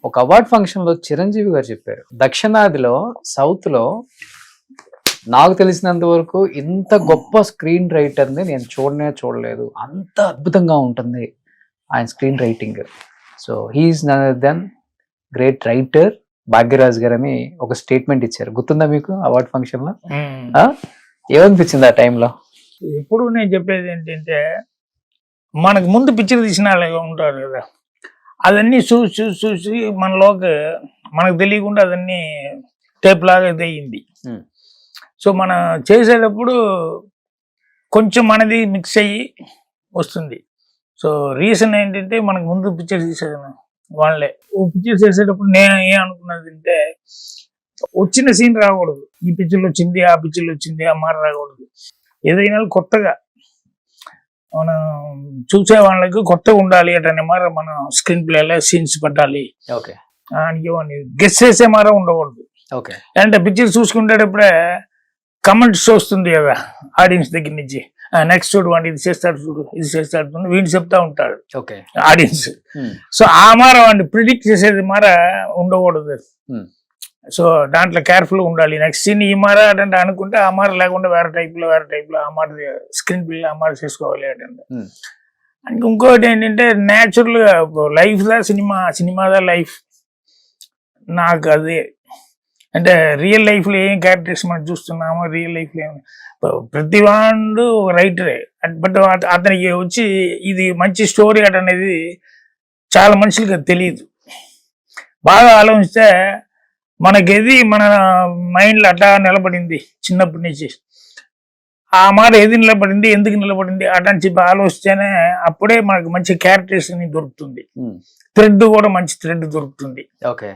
ఒక award function లో చిరంజీవి గారు చెప్పారు, దక్షిణాదిలో సౌత్ లో నాకు తెలిసినంత వరకు ఇంత గొప్ప స్క్రీన్ రైటర్ ని నేను చూడలేదు, అంత అద్భుతంగా ఉంటుంది ఆయన screen writing. So he's none other than great writer Bhagyaraj గారు అని ఒక స్టేట్మెంట్ ఇచ్చారు. గుర్తుందా మీకు అవార్డ్ ఫంక్షన్ లో? ఏమనిపించింది ఆ టైంలో? ఇప్పుడు నేను చెప్పేది ఏంటంటే, మనకు ముందు పిక్చర్ తీసిన వాళ్ళు ఉంటారు కదా, అదన్నీ చూసి మనలోకి మనకు తెలియకుండా అదన్నీ టేప్ లాగా ఇది అయ్యింది. సో మనం చేసేటప్పుడు కొంచెం మనది మిక్స్ అయ్యి వస్తుంది. సో రీజన్ ఏంటంటే, మనకు ముందు పిక్చర్ తీసేదాను వాళ్ళే. పిక్చర్ చేసేటప్పుడు నేను ఏమనుకున్నది అంటే, వచ్చిన సీన్ రాకూడదు, ఈ పిక్చర్లో వచ్చింది ఆ పిక్చర్లో వచ్చింది ఆ మాట రాకూడదు. ఏదైనా కొత్తగా మనం చూసే వాళ్ళకి కొత్తగా ఉండాలి అటనే మాట మనం స్క్రీన్ ప్లేలో సీన్స్ పెట్టాలి. ఓకే, గెస్ చేసే మాట ఉండకూడదు. ఓకే, అంటే పిక్చర్ చూసుకునేటప్పుడే కమెంట్స్ వస్తుంది కదా ఆడియన్స్ దగ్గర నుంచి, నెక్స్ట్ చూడండి ఇది చేస్తాడు చూడు ఇది చేస్తాడు చూడు వీడిని చెప్తా ఉంటాడు ఓకే ఆడియన్స్. సో ఆ మార వాడిని ప్రిడిక్ట్ చేసేది మార ఉండకూడదు. సో దాంట్లో కేర్ఫుల్ ఉండాలి. నెక్స్ట్ సీన్ ఈ మార అంటే అనుకుంటే ఆ మార లేకుండా వేరే టైప్ లో ఆ మాట స్క్రీన్ ప్లే ఆ మాట చేసుకోవాలి అంటే. ఇంకోటి ఏంటంటే, న్యాచురల్ గా లైఫ్ దా సినిమాదా లైఫ్ నాకు అదే. అంటే రియల్ లైఫ్ లో ఏం క్యారెక్టర్స్ మనం చూస్తున్నామో రియల్ లైఫ్ లో ప్రతి వాడు రైటరే, బట్ అతనికి వచ్చి ఇది మంచి స్టోరీ అట అనేది చాలా మనుషులకి అది తెలియదు. బాగా ఆలోచిస్తే మనకేది మన మైండ్లో అట్టా నిలబడింది చిన్నప్పటి నుంచి, ఆ మాట ఏది నిలబడింది ఎందుకు నిలబడింది అటని చెప్పి ఆలోచిస్తేనే అప్పుడే మనకు మంచి క్యారెక్టర్స్ దొరుకుతుంది. థ్రెడ్ కూడా మంచి థ్రెడ్ దొరుకుతుంది. ఓకే,